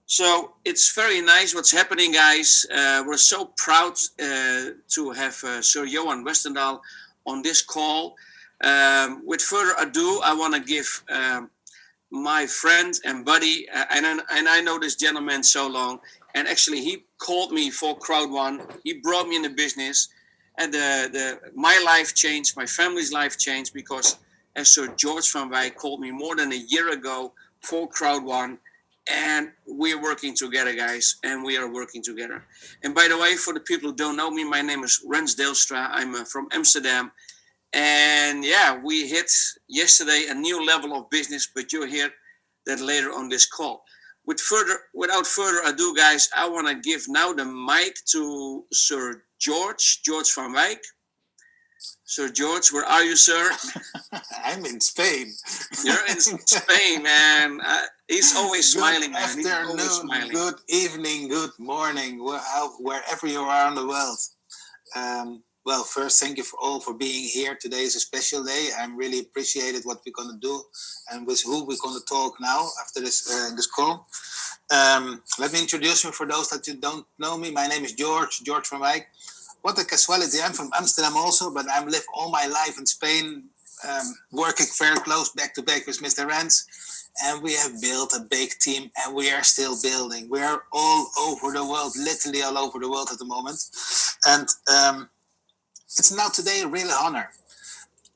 So it's very nice what's happening, guys. We're so proud to have Sir Johan Westendahl on this call. With further ado, I want to give my friend and buddy, and I know this gentleman so long, and actually he called me for Crowd1. He brought me in the business, and my life changed, my family's life changed, because as Sir George van Wijk called me more than a year ago for Crowd1, and we're working together, guys, and we are working together. And by the way, for the people who don't know me, my name is Rens Deelstra. I'm from Amsterdam. And yeah, we hit yesterday a new level of business, but you'll hear that later on this call. Without further ado, guys, I want to give now the mic to Sir George van Wijk. Sir George, where are you, sir? I'm in Spain. You're in Spain, man. He's always smiling, man. Good afternoon, good evening, good morning, wherever you are in the world. Well, first, thank you all for being here. Today is a special day. I'm really appreciated what we're going to do and with who we're going to talk now after this call. Let me introduce you for those that you don't know me. My name is George van Wijk. What a casualty. I'm from Amsterdam also, but I've lived all my life in Spain, working very close back to back with Mr. Rens. And we have built a big team, and we are still building. We are all over the world, literally all over the world at the moment. And it's now today a real honor.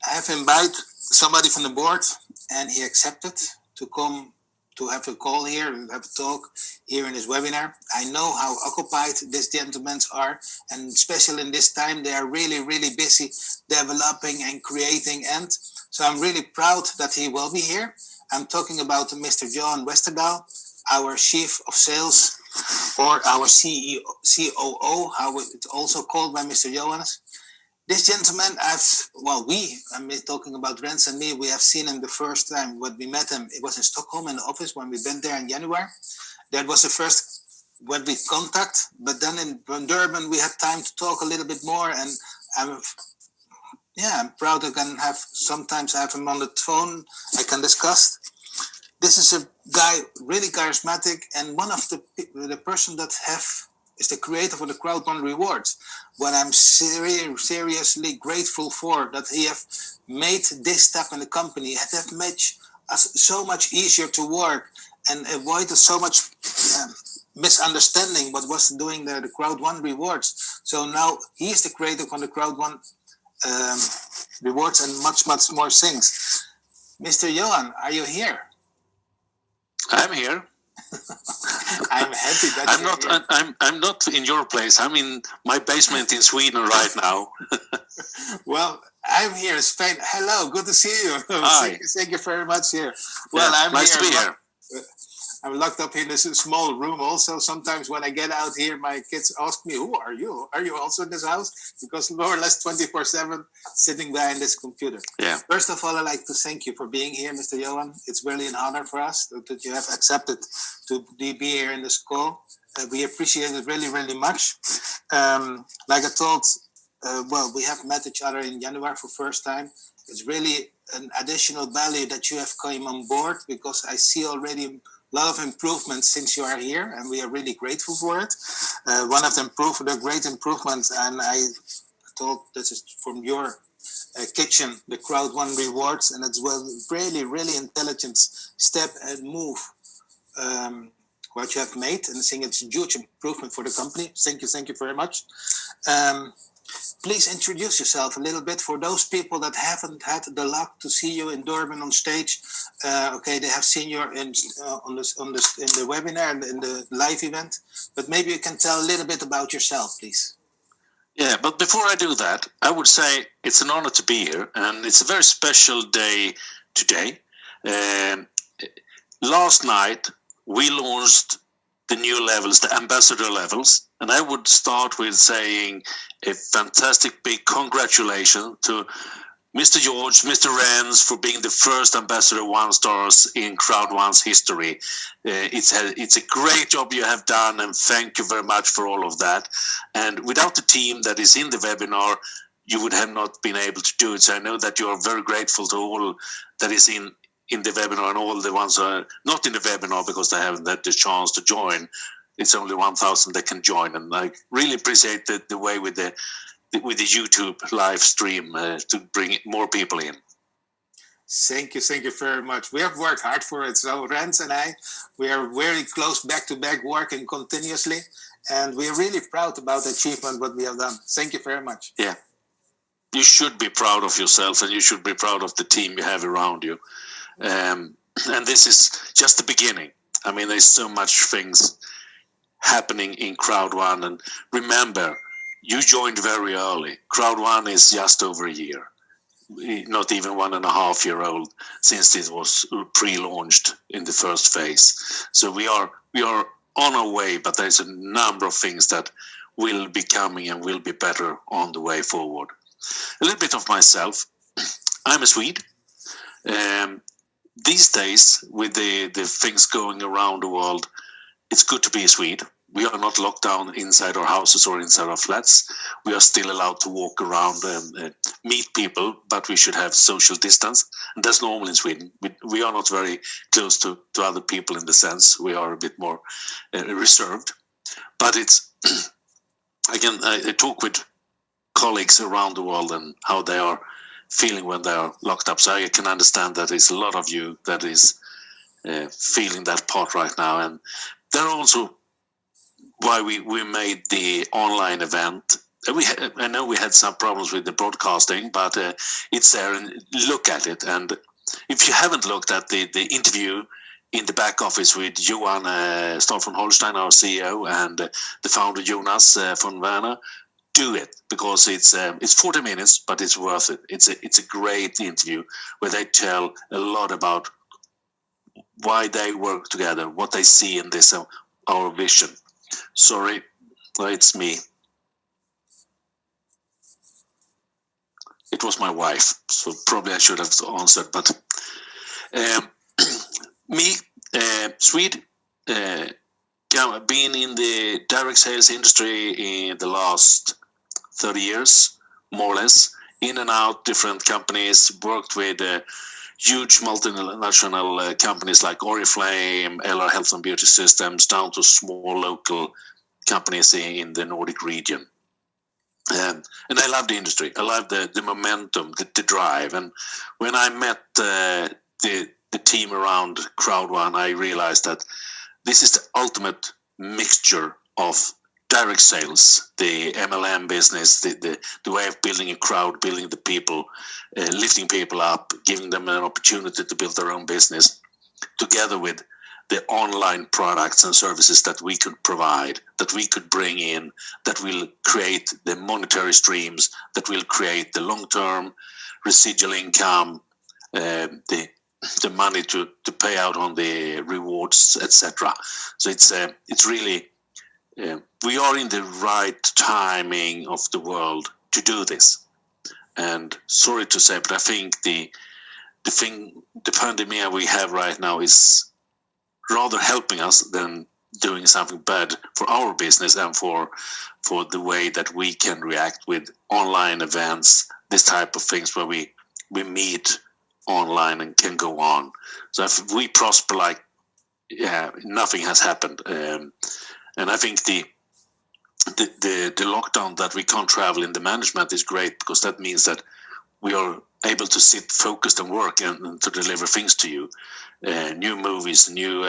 I have invited somebody from the board, and he accepted to come to have a call here and have a talk here in this webinar. I know how occupied these gentlemen are, and especially in this time, they are really, really busy developing and creating. And so I'm really proud that he will be here. I'm talking about Mr. Johan Westendahl, our Chief of Sales, or our CEO, COO, how it's also called by Mr. Johannes. This gentleman, I'm talking about Rens and me, we have seen him the first time when we met him. It was in Stockholm in the office when we went there in January. That was the first when we contact, but then in Durban we had time to talk a little bit more, and I'm proud I can sometimes have him on the phone. I can discuss. This is a guy really charismatic, and one of the person that is the creator for the Crowd1 rewards. What I'm seriously grateful for that he have made this step in the company. It have made us so much easier to work and avoided so much misunderstanding what was doing the Crowd1 rewards. So now he is the creator for the Crowd1 rewards and much, much more things. Mr. Johan, are you here? I'm here. I'm happy that I'm not in your place. I'm in my basement in Sweden right now. Well, I'm here in Spain. Hello, good to see you. Hi. Thank you very much here. Well, yeah, I'm nice here. to be here. I'm locked up in this small room also. Sometimes when I get out here, my kids ask me, who are you? Are you also in this house? Because more or less 24/7 sitting behind this computer. Yeah. First of all, I'd like to thank you for being here, Mr. Johan. It's really an honor for us that you have accepted to be here in this call. We appreciate it really, really much. Like I told, we have met each other in January for the first time. It's really an additional value that you have come on board, because I see already a lot of improvements since you are here, and we are really grateful for it. One of the great improvements, and I thought this is from your kitchen, the Crowd1 rewards, and it's really, really intelligent step and move what you have made, and I think it's a huge improvement for the company. Thank you very much. Please introduce yourself a little bit for those people that haven't had the luck to see you in Durban on stage. They have seen you in the webinar and in the live event, but maybe you can tell a little bit about yourself, please. Yeah, but before I do that, I would say it's an honor to be here, and it's a very special day today. Last night, we launched the new levels, the ambassador levels, and I would start with saying a fantastic big congratulations to Mr. George, Mr. Rens for being the first ambassador 1 stars in Crowd1's history. It's a great job you have done, and thank you very much for all of that. And without the team that is in the webinar, you would have not been able to do it. So I know that you are very grateful to all that is in in the webinar, and all the ones who are not in the webinar because they haven't had the chance to join. It's only 1,000 that can join, and I really appreciate the way with the YouTube live stream to bring more people in. Thank you very much. We have worked hard for it. So Rens and I, we are very close back-to-back working continuously, and we're really proud about the achievement what we have done. Thank you very much. Yeah, you should be proud of yourself, and you should be proud of the team you have around you. And this is just the beginning. I mean, there's so much things happening in Crowd1, and remember, you joined very early. Crowd1 is just over a year. Not even 1.5 years old since it was pre-launched in the first phase. So we are on our way, but there's a number of things that will be coming and will be better on the way forward. A little bit of myself. I'm a Swede. These days, with the things going around the world, it's good to be a Swede. We are not locked down inside our houses or inside our flats. We are still allowed to walk around and meet people, but we should have social distance. And that's normal in Sweden. We are not very close to other people in the sense. We are a bit more reserved. But it's, again, I talk with colleagues around the world and how they are feeling when they are locked up. So I can understand that there's a lot of you that is feeling that part right now. And there are also why we made the online event. I know we had some problems with the broadcasting, but it's there, and look at it. And if you haven't looked at the interview in the back office with Johan Stahl von Holstein, our CEO, and the founder Jonas von Werner, do it, because it's 40 minutes, but it's worth it. It's a great interview where they tell a lot about why they work together, what they see in this, our vision. Sorry, it's me. It was my wife, so probably I should have answered. But me, Swede, been in the direct sales industry in the last 30 years, more or less, in and out, different companies, worked with huge multinational companies like Oriflame, LR Health and Beauty Systems, down to small local companies in the Nordic region. And I love the industry. I love the momentum, the drive. And when I met the team around Crowd1, I realized that this is the ultimate mixture of direct sales, the MLM business, the way of building a crowd, building the people, lifting people up, giving them an opportunity to build their own business, together with the online products and services that we could provide, that we could bring in, that will create the monetary streams, that will create the long-term residual income, the money to pay out on the rewards, etc. So it's really we are in the right timing of the world to do this. And sorry to say, but I think the pandemic we have right now is rather helping us than doing something bad for our business and for the way that we can react with online events, this type of things where we meet online and can go on. So if we prosper like nothing has happened. And I think the lockdown that we can't travel in the management is great, because that means that we are able to sit focused and work and to deliver things to you, new movies, new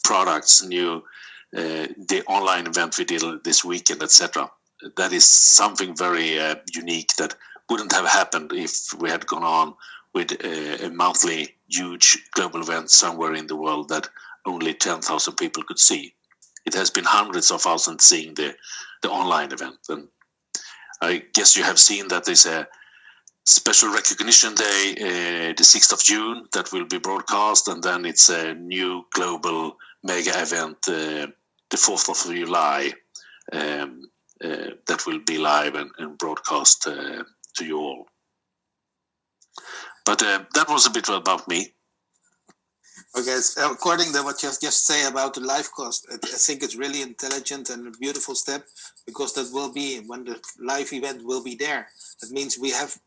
products, new the online event we did this weekend, etc. That is something very unique that wouldn't have happened if we had gone on with a monthly huge global event somewhere in the world that only 10,000 people could see. It has been hundreds of thousands seeing the online event. And I guess you have seen that there's a special recognition day, the 6th of June, that will be broadcast. And then it's a new global mega event, the 4th of July, that will be live and broadcast to you all. But that was a bit about me. Okay, so according to what you just say about the live cost, I think it's really intelligent and a beautiful step, because that will be when the live event will be there. That means we have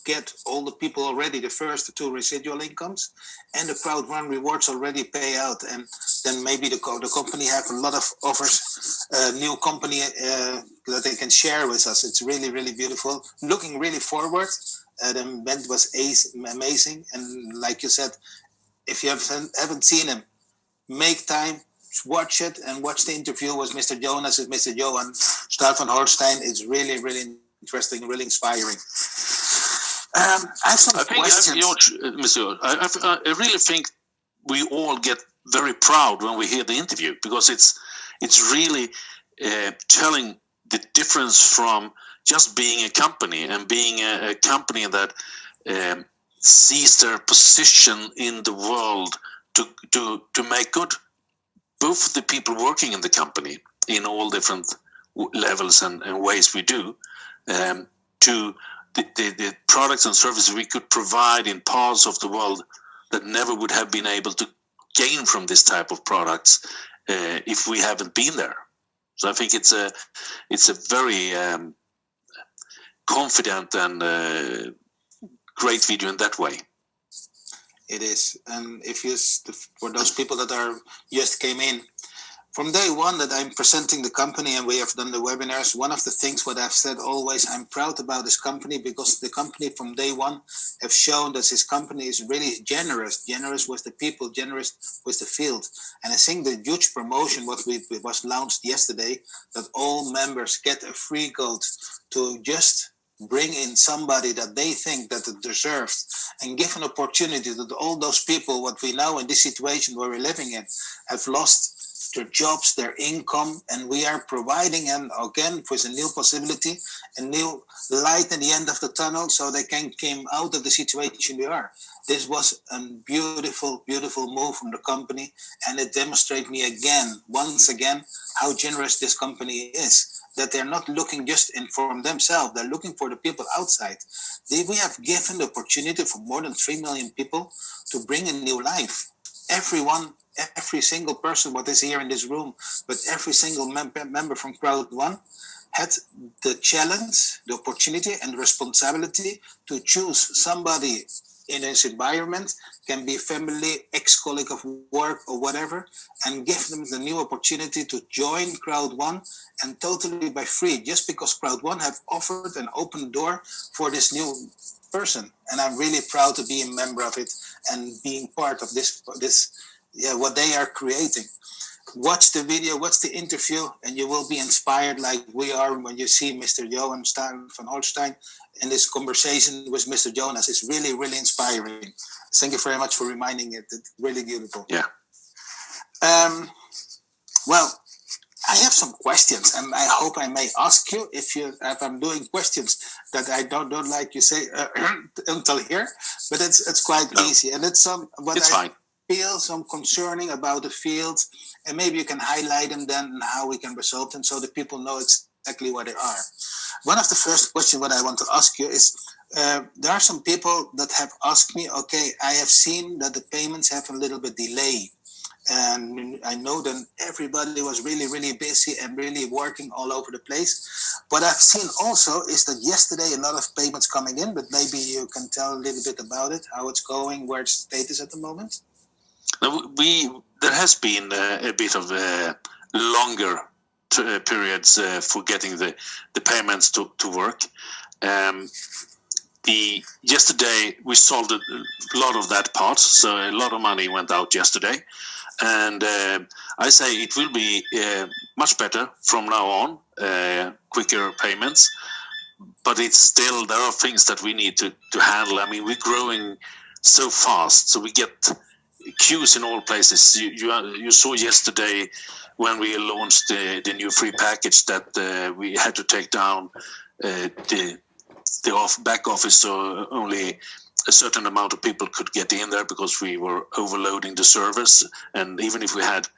get all the people already the first 2 residual incomes, and the Crowd1 rewards already pay out, and then maybe the company have a lot of offers, new company that they can share with us. It's really, really beautiful. Looking really forward. The event was amazing, and like you said, if you haven't seen him, make time, watch it, and watch the interview with Mr. Jonas and Mr. Johan Stahl van Holstein. It's really, really interesting, really inspiring. I have some questions. Monsieur, I really think we all get very proud when we hear the interview, because it's really telling the difference from just being a company and being a company that sees their position in the world to make good both the people working in the company in all different levels and ways we do, to the products and services we could provide in parts of the world that never would have been able to gain from this type of products if we haven't been there. So I think it's a very confident and great video in that way. It is. And if you, for those people that are just came in, from day one that I'm presenting the company and we have done the webinars, one of the things what I've said always, I'm proud about this company because the company from day one have shown that this company is really generous with the people, generous with the field. And I think the huge promotion what was launched yesterday, that all members get a free code to just bring in somebody that they think that it deserves and give an opportunity that all those people, what we now in this situation where we're living in, have lost their jobs, their income, and we are providing them again with a new possibility, a new light at the end of the tunnel so they can come out of the situation we are. This was a beautiful, beautiful move from the company, and it demonstrates me again, once again, how generous this company is. That they're not looking just in for themselves, they're looking for the people outside. We have given the opportunity for more than 3 million people to bring a new life. Everyone, every single person what is here in this room, but every single member from Crowd1 had the challenge, the opportunity and the responsibility to choose somebody in his environment, can be family, ex-colleague of work or whatever, and give them the new opportunity to join Crowd1 and totally by free, just because Crowd1 have offered an open door for this new person. And I'm really proud to be a member of it and being part of this what they are creating. Watch the video, watch the interview, and you will be inspired like we are when you see Mr. Johan Stahl van Holstein in this conversation with Mr. Jonas. It's really, really inspiring. Thank you very much for reminding it. It's really beautiful. Yeah. Well, I have some questions, and I hope I may ask you if I'm doing questions that I don't like you say until here, but it's quite easy, and it's fine. Feel some concerning about the field, and maybe you can highlight them then and how we can resolve them so that people know exactly what they are. One of the first questions what I want to ask you is, there are some people that have asked me, okay, I have seen that the payments have a little bit delay. And I know that everybody was really, really busy and really working all over the place. What I've seen also is that yesterday a lot of payments coming in, but maybe you can tell a little bit about it, how it's going, where its state is at the moment. There has been a bit of longer periods for getting the payments to work. Yesterday we solved a lot of that part, so a lot of money went out yesterday, and I say it will be much better from now on, quicker payments. But it's still, there are things that we need to handle. I mean, we're growing so fast, so we get queues in all places. You saw yesterday when we launched the new free package that we had to take down the back office, so only a certain amount of people could get in there because we were overloading the servers. And even if we had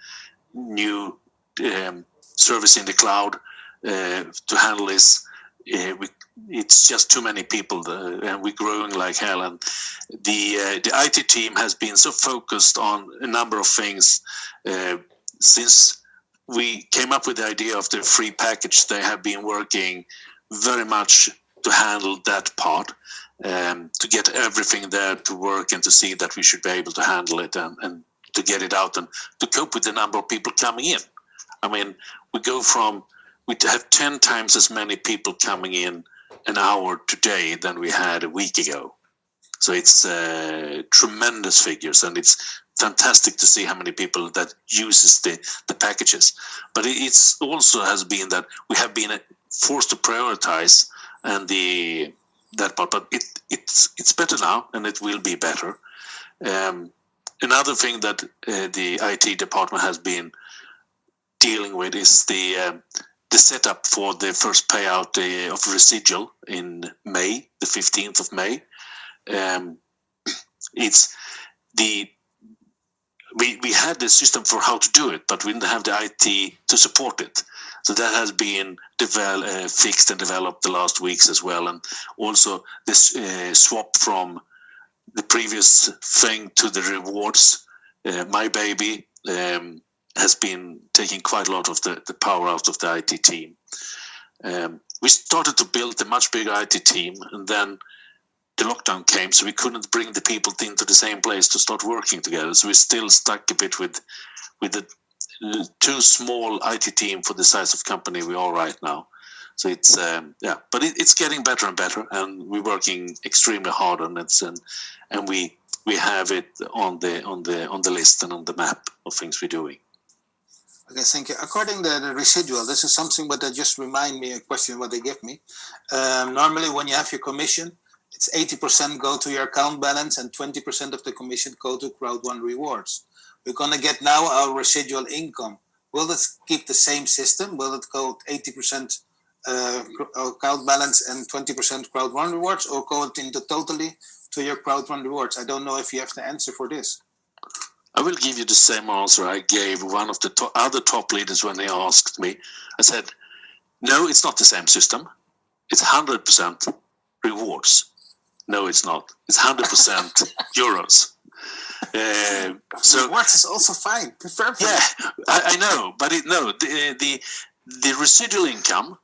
new service in the cloud to handle this, it's just too many people, and we're growing like hell. And the IT team has been so focused on a number of things since we came up with the idea of the free package. They have been working very much to handle that part, to get everything there to work and to see that we should be able to handle it and to get it out and to cope with the number of people coming in. I mean, we have 10 times as many people coming in an hour today than we had a week ago. So it's tremendous figures, and it's fantastic to see how many people that uses the packages. But it's also has been that we have been forced to prioritize and that part. But it's better now, and it will be better. Another thing that the IT department has been dealing with is the setup for the first payout of residual in May, the 15th of May. We had the system for how to do it, but we didn't have the IT to support it. So that has been fixed and developed the last weeks as well. And also this swap from the previous thing to the rewards, My Baby, has been taking quite a lot of the power out of the IT team. We started to build a much bigger IT team, and then the lockdown came, so we couldn't bring the people into the same place to start working together. So we're still stuck a bit with the too small IT team for the size of company we are right now. So it's but it's getting better and better, and we're working extremely hard on it, and we have it on the list and on the map of things we're doing. Okay, thank you. According to the residual, this is something what they just remind me, a question what they give me. Normally when you have your commission, it's 80% go to your account balance and 20% of the commission go to Crowd1 rewards. We're going to get now our residual income. Will it keep the same system? Will it go 80% account balance and 20% Crowd1 rewards, or go it into totally to your Crowd1 rewards? I don't know if you have the answer for this. I will give you the same answer I gave one of the other top leaders when they asked me. I said, no, it's not the same system. It's 100% rewards. No, it's not. It's 100% euros. So rewards is also fine. Preferably. Yeah, I know, but the residual income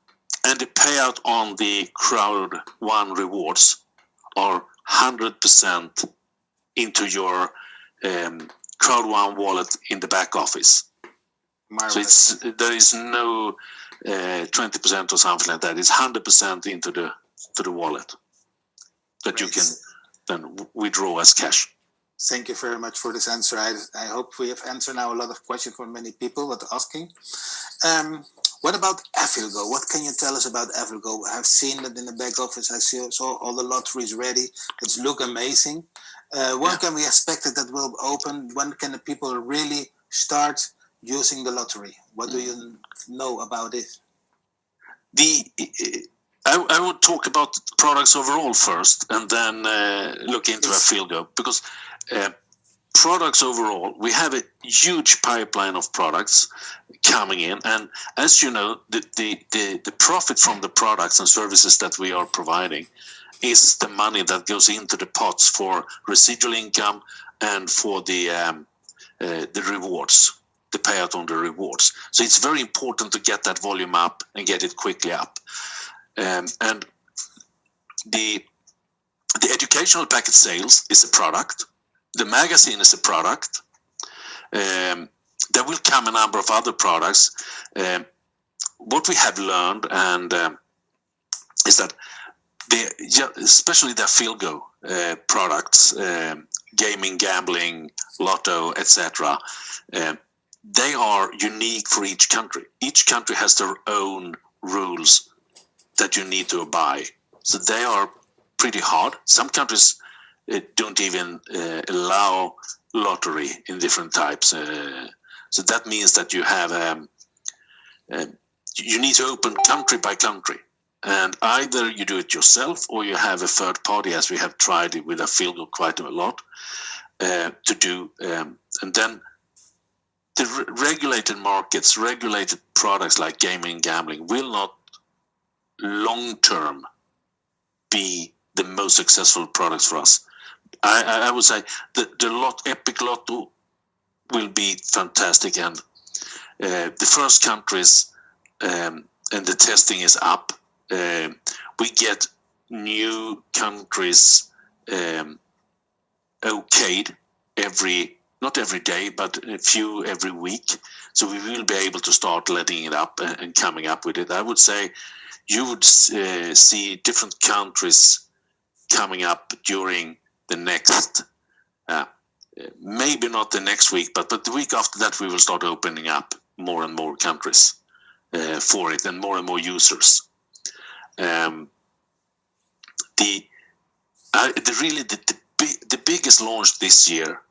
and the payout on the Crowd1 rewards are 100% into your Crowd1 wallet in the back office. Marvelous. So there is no 20% or something like that. It's 100% into the wallet that you can then withdraw as cash. Thank you very much for this answer. I hope we have answered now a lot of questions from many people that are asking. What about Evergo? What can you tell us about Evergo? I've seen it in the back office. I saw all the lotteries ready. It looks amazing. When can we expect that will open? When can the people really start using the lottery? What do you know about it? I would talk about products overall first, and then look into Evergo, because products overall, we have a huge pipeline of products coming in, and as you know, the profit from the products and services that we are providing is the money that goes into the pots for residual income and for the rewards, the payout on the rewards. So it's very important to get that volume up and get it quickly up. And the educational package sales is a product. The magazine is a product. There will come a number of other products. What we have learned is that especially the Evergo products, gaming, gambling, lotto, etc., they are unique for each country. Each country has their own rules that you need to abide. So they are pretty hard. Some countries don't even allow lottery in different types. So that means that you have you need to open country by country. And either you do it yourself or you have a third party, as we have tried it with Evergo quite a lot, to do. And then the regulated markets, regulated products like gaming and gambling will not long-term be the most successful products for us. I would say the Epic Lotto will be fantastic, and the first countries and the testing is up. We get new countries okayed not every day, but a few every week. So we will be able to start letting it up and coming up with it. I would say you would see different countries coming up during the next, maybe not the next week, but the week after that, we will start opening up more and more countries for it, and more users. The biggest launch this year,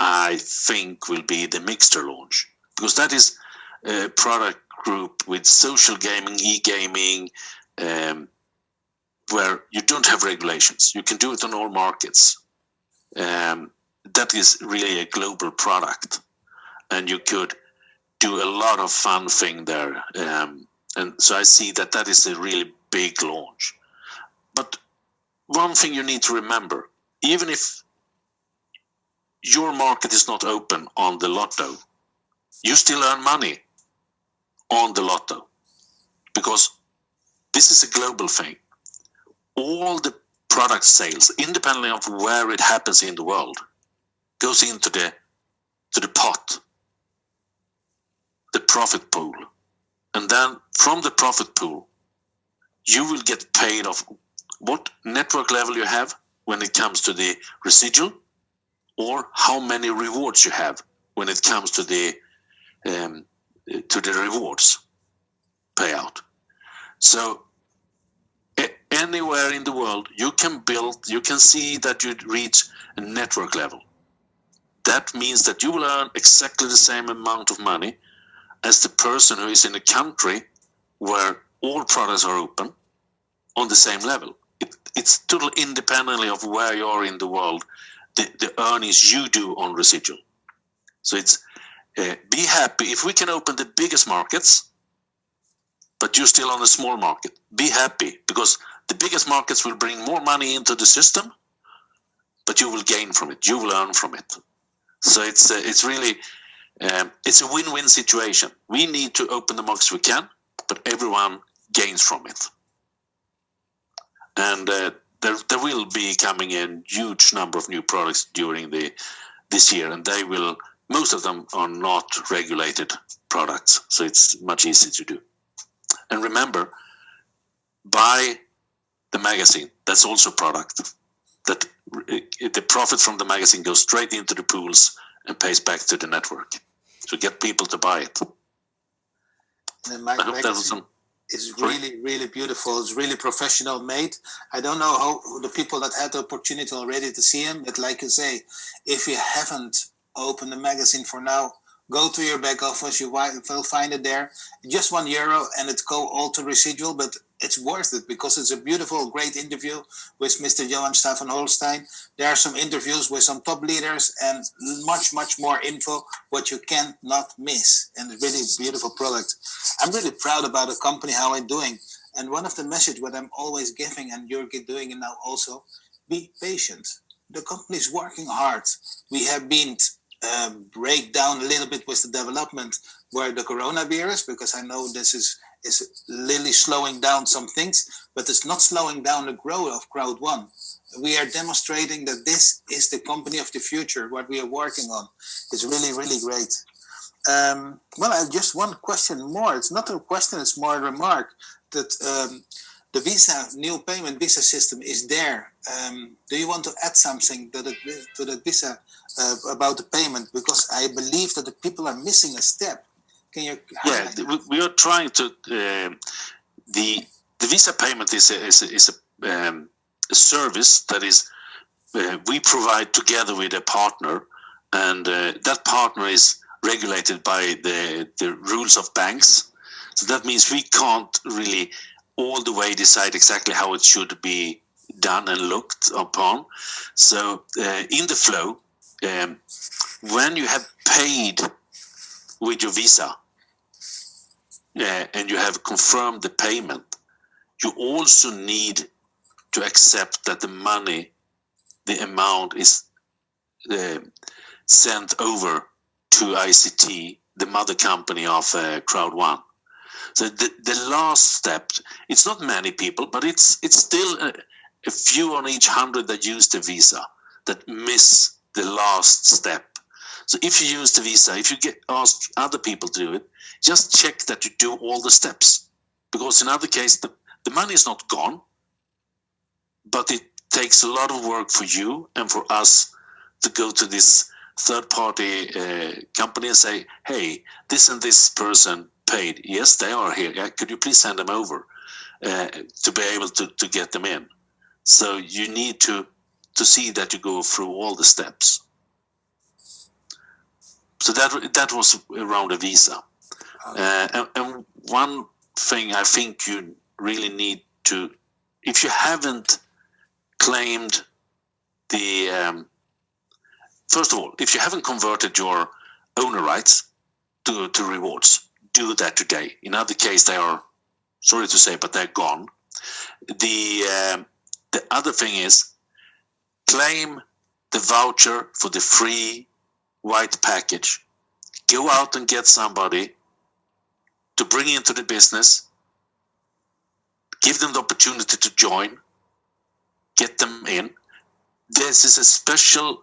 I think, will be the Mixer launch, because that is a product group with social gaming, e-gaming, where you don't have regulations. You can do it on all markets. That is really a global product, and you could do a lot of fun thing there. And so I see that is a really big launch. But one thing you need to remember, even if your market is not open on the lotto, you still earn money on the lotto, because this is a global thing. All the product sales, independently of where it happens in the world, goes into the pot, the profit pool. And then from the profit pool, you will get paid of what network level you have when it comes to the residual, or how many rewards you have when it comes to the rewards payout. So anywhere in the world you can see that you reach a network level. That means that you will earn exactly the same amount of money as the person who is in a country where all products are open on the same level. It's totally independently of where you are in the world, the earnings you do on residual. So it's be happy if we can open the biggest markets, but you're still on a small market. Be happy, because the biggest markets will bring more money into the system, but you will gain from it. You will earn from it. So it's really it's a win-win situation. We need to open the markets we can, but everyone gains from it. And there will be coming in huge number of new products during this year, and most of them are not regulated products, so it's much easier to do. And remember, buy the magazine. That's also a product. That the profit from the magazine goes straight into the pools and pays back to the network. So get people to buy it. The magazine is really, really beautiful. It's really professional made. I don't know how the people that had the opportunity already to see him, but like you say, if you haven't opened the magazine for now, go to your back office. You will find it there. Just €1, and it go all to residual, but it's worth it because it's a beautiful, great interview with Mr. Johan Stefan Holstein. There are some interviews with some top leaders and much, much more info, what you cannot miss. And it's really a beautiful product. I'm really proud about the company, how I'm doing. And one of the message what I'm always giving, and you're doing it now also, be patient. The company is working hard. We have been break down a little bit with the development where the coronavirus, because I know this is really slowing down some things, but it's not slowing down the growth of Crowd1. We are demonstrating that this is the company of the future, what we are working on. It's really, really great. Well, I just one question more. It's not a question, it's more a remark that the new payment visa system is there. Do you want to add something to the visa about the payment? Because I believe that the people are missing a step. Can you? Yeah, we are trying to. The visa payment is a service that is we provide together with a partner, and that partner is regulated by the rules of banks. So that means we can't really all the way decide exactly how it should be done and looked upon. So in the flow, when you have paid with your visa and you have confirmed the payment, you also need to accept that the money, the amount is sent over to ICT, the mother company of Crowd1. So the last step, it's not many people, but it's still a few on each 100 that use the visa that miss the last step. So if you use the visa, if you ask other people to do it, just check that you do all the steps. Because in other case, the money is not gone, but it takes a lot of work for you and for us to go to this third-party company and say, hey, this and this person paid. Yes, they are here. Could you please send them over to be able to get them in? So you need to see that you go through all the steps. So that was around a visa. And one thing I think you really need to, if you haven't claimed the, first of all, if you haven't converted your owner rights to rewards, do that today. In other case, they are, sorry to say, but they're gone. The other thing is claim the voucher for the free white package. Go out and get somebody to bring into the business, give them the opportunity to join, get them in. This is a special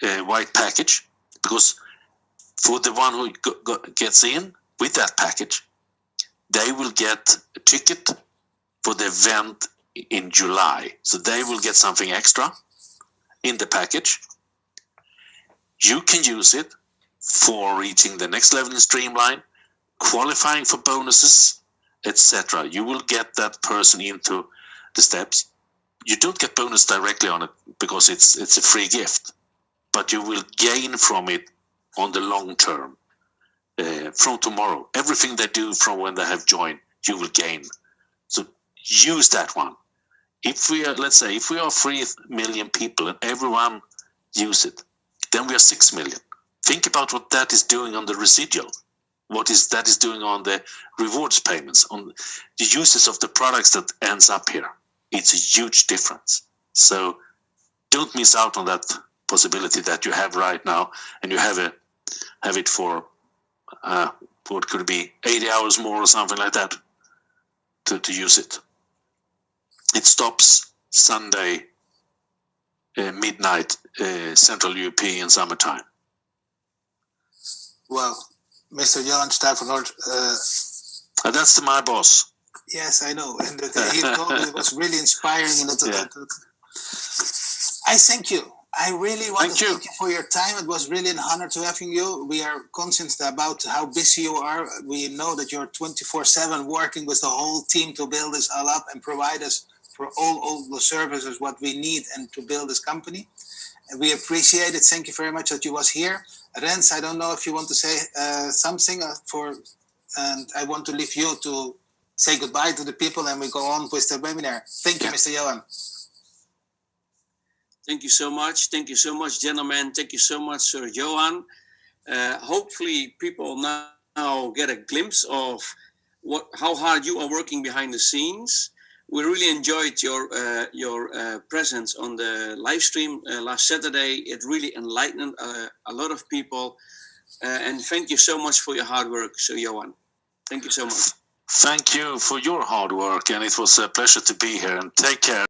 white package because for the one who gets in with that package, they will get a ticket for the event in July. So they will get something extra in the package. You can use it for reaching the next level in Streamline, qualifying for bonuses, etc. You will get that person into the steps. You don't get bonus directly on it because it's a free gift, but you will gain from it on the long term. From tomorrow, everything they do from when they have joined, you will gain. So use that one. If we are, let's say, if we are 3 million people and everyone use it, then we are 6 million. Think about what that is doing on the residual. What is that is doing on the rewards payments, on the uses of the products that ends up here. It's a huge difference. So don't miss out on that possibility that you have right now, and you have it for what could be 80 hours more or something like that to use it. It stops Sunday midnight Central European summertime. Well, Mr. Johan Stafford, that's my boss. yes, I know, and he told me it was really inspiring. I thank you. I really want to thank you for your time. It was really an honor to having you. We are conscious about how busy you are. We know that you're 24/7 working with the whole team to build this all up and provide us for all the services what we need and to build this company. And we appreciate it. Thank you very much that you was here. Rens, I don't know if you want to say something and I want to leave you to say goodbye to the people and we go on with the webinar. Thank you, Mr. Johan. Thank you so much. Thank you so much, gentlemen. Thank you so much, Sir Johan. Hopefully people now get a glimpse of how hard you are working behind the scenes. We really enjoyed your presence on the live stream last Saturday. It really enlightened a lot of people. And thank you so much for your hard work, Sir Johan. Thank you so much. Thank you for your hard work, and it was a pleasure to be here. And take care.